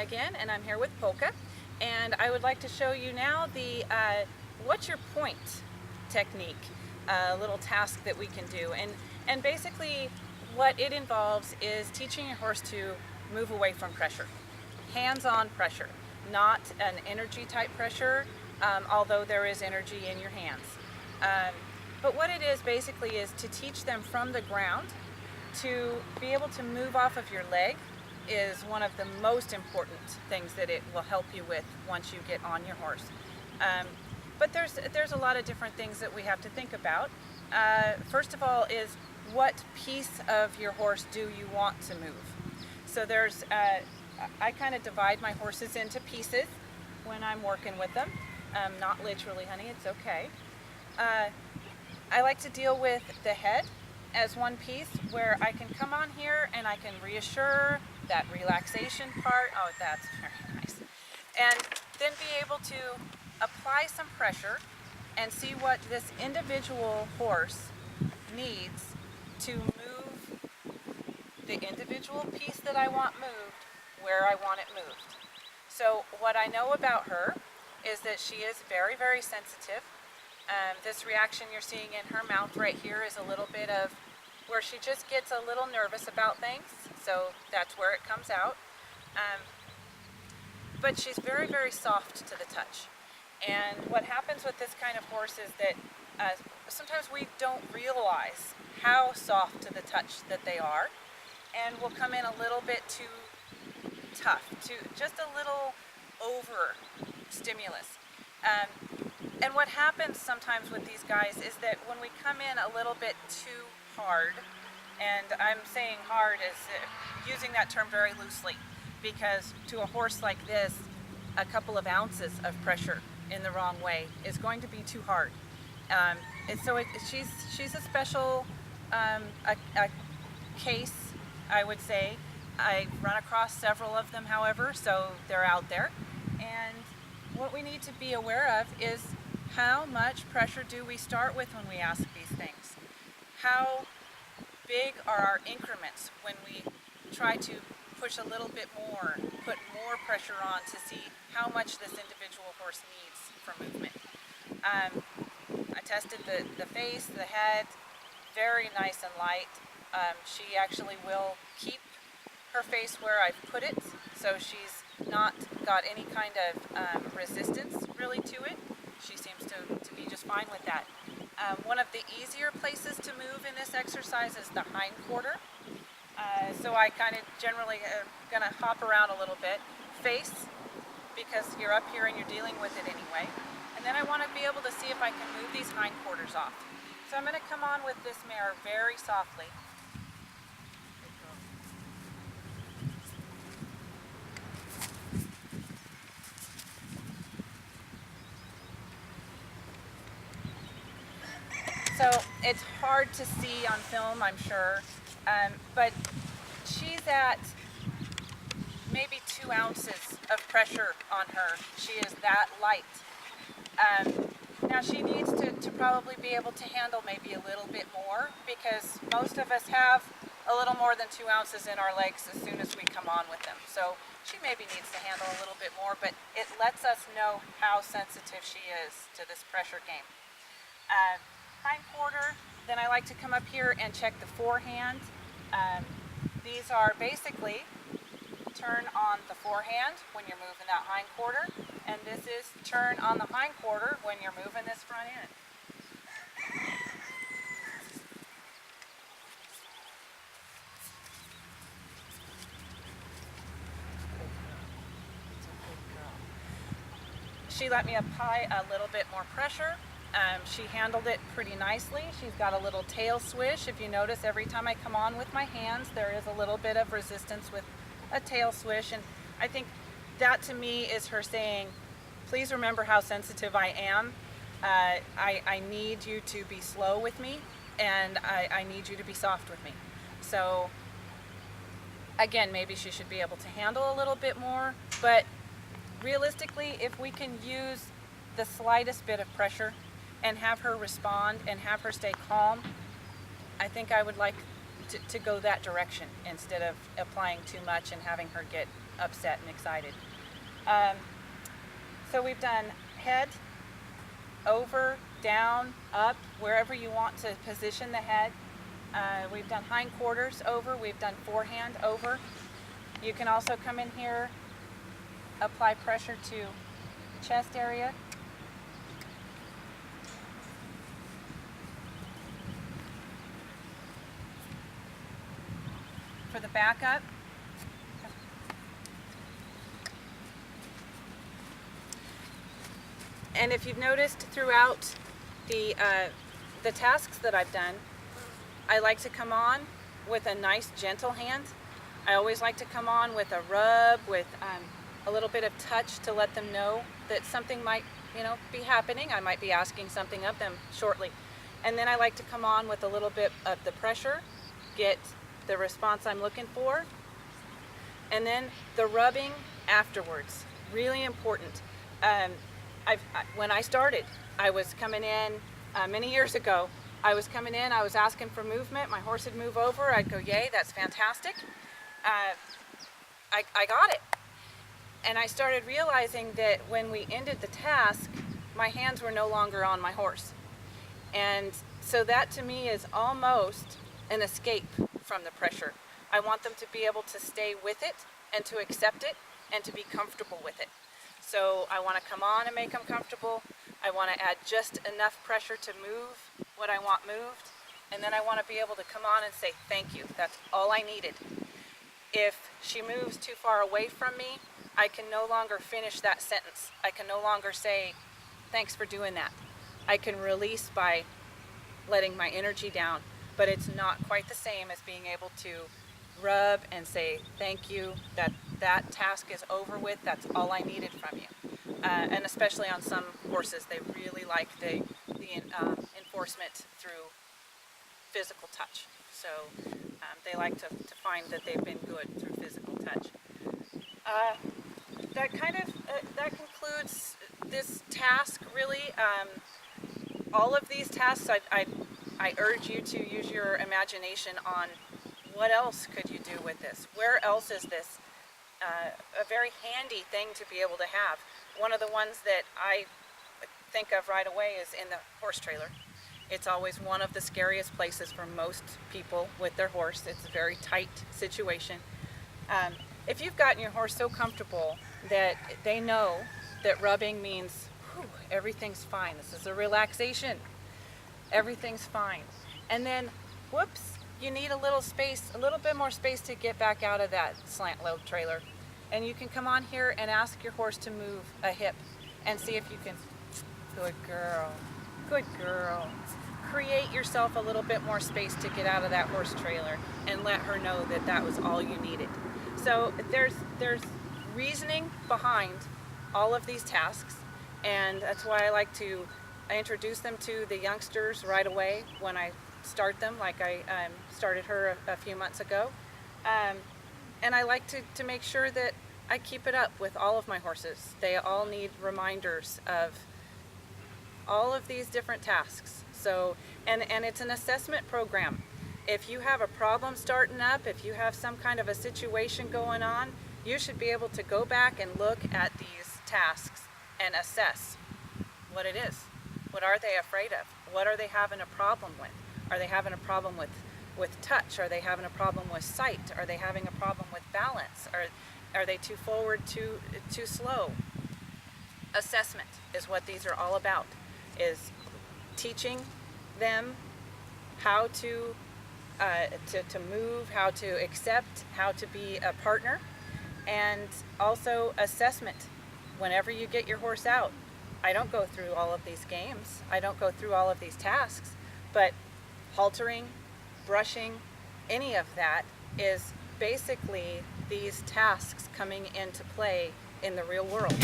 again, and I'm here with Polka, and I would like to show you now the what's your point technique, a little task that we can do, and basically what it involves is teaching your horse to move away from pressure, hands-on pressure, not an energy type pressure, although there is energy in your hands. But what it is basically is to teach them from the ground to be able to move off of your leg is one of the most important things that it will help you with once you get on your horse. But there's a lot of different things that we have to think about. First of all is what piece of your horse do you want to move? So I kind of divide my horses into pieces when I'm working with them. Not literally, honey, it's okay. I like to deal with the head as one piece where I can come on here and I can reassure that relaxation part. Oh, that's very nice. And then be able to apply some pressure and see what this individual horse needs to move the individual piece that I want moved where I want it moved. So what I know about her is that she is very, very sensitive. This reaction you're seeing in her mouth right here is a little bit of where she just gets a little nervous about things, so that's where it comes out. But she's very, very soft to the touch. And what happens with this kind of horse is that sometimes we don't realize how soft to the touch that they are, and will come in a little bit too tough, just a little over stimulus. And what happens sometimes with these guys is that when we come in a little bit too hard, and I'm saying hard as using that term very loosely, because to a horse like this, a couple of ounces of pressure in the wrong way is going to be too hard. And so she's a special a case, I would say. I run across several of them, however, so they're out there. And what we need to be aware of is how much pressure do we start with when we ask these things? How big are our increments when we try to push a little bit more, put more pressure on to see how much this individual horse needs for movement? I tested the face, the head, very nice and light. She actually will keep her face where I've put it, so she's not got any kind of resistance really to it. She seems to be just fine with that. One of the easier places to move in this exercise is the hind quarter. So I kind of generally going to hop around a little bit. Face, because you're up here and you're dealing with it anyway. And then I want to be able to see if I can move these hind quarters off. So I'm going to come on with this mare very softly. So it's hard to see on film, I'm sure, but she's at maybe 2 ounces of pressure on her. She is that light. Now she needs to probably be able to handle maybe a little bit more, because most of us have a little more than 2 ounces in our legs as soon as we come on with them. So she maybe needs to handle a little bit more, but it lets us know how sensitive she is to this pressure game. Hind quarter, then I like to come up here and check the forehand. These are basically turn on the forehand when you're moving that hind quarter, and this is turn on the hind quarter when you're moving this front end. She let me apply a little bit more pressure. She handled it pretty nicely. She's got a little tail swish. If you notice, every time I come on with my hands, there is a little bit of resistance with a tail swish. And I think that to me is her saying, please remember how sensitive I am. I need you to be slow with me, and I need you to be soft with me. So again, maybe she should be able to handle a little bit more, but realistically, if we can use the slightest bit of pressure and have her respond and have her stay calm, I think I would like to go that direction instead of applying too much and having her get upset and excited. So we've done head, over, down, up, wherever you want to position the head. We've done hindquarters over, we've done forehand over. You can also come in here, apply pressure to chest area. For the back up. And if you've noticed throughout the tasks that I've done, I like to come on with a nice gentle hand. I always like to come on with a rub, with a little bit of touch to let them know that something might, be happening. I might be asking something of them shortly. And then I like to come on with a little bit of the pressure, get the response I'm looking for, and then the rubbing afterwards. Really important. When I started, I was coming in many years ago. I was coming in, I was asking for movement. My horse would move over. I'd go, yay, that's fantastic. I got it. And I started realizing that when we ended the task, my hands were no longer on my horse. And so that to me is almost an escape from the pressure. I want them to be able to stay with it and to accept it and to be comfortable with it. So I want to come on and make them comfortable. I want to add just enough pressure to move what I want moved. And then I want to be able to come on and say, thank you. That's all I needed. If she moves too far away from me, I can no longer finish that sentence. I can no longer say, thanks for doing that. I can release by letting my energy down, but it's not quite the same as being able to rub and say, thank you, that task is over with, that's all I needed from you. And especially on some horses, they really like the enforcement through physical touch. So they like to find that they've been good through physical touch. That concludes this task, really. All of these tasks, I urge you to use your imagination on what else could you do with this? Where else is this a very handy thing to be able to have? One of the ones that I think of right away is in the horse trailer. It's always one of the scariest places for most people with their horse. It's a very tight situation. If you've gotten your horse so comfortable that they know that rubbing means, whew, everything's fine, this is a relaxation, everything's fine. And then, whoops, you need a little space, a little bit more space to get back out of that slant load trailer. And you can come on here and ask your horse to move a hip and see if you can, good girl, good girl. Create yourself a little bit more space to get out of that horse trailer and let her know that that was all you needed. So there's reasoning behind all of these tasks, and that's why I like to introduce them to the youngsters right away when I start them, like I started her a few months ago. And I like to make sure that I keep it up with all of my horses. They all need reminders of all of these different tasks. So, and it's an assessment program. If you have a problem starting up, if you have some kind of a situation going on, you should be able to go back and look at these tasks and assess what it is. What are they afraid of? What are they having a problem with? Are they having a problem with touch? Are they having a problem with sight? Are they having a problem with balance? Are they too forward, too slow? Assessment is what these are all about, is teaching them how to move, how to accept, how to be a partner, and also assessment. Whenever you get your horse out, I don't go through all of these games, I don't go through all of these tasks, but haltering, brushing, any of that is basically these tasks coming into play in the real world.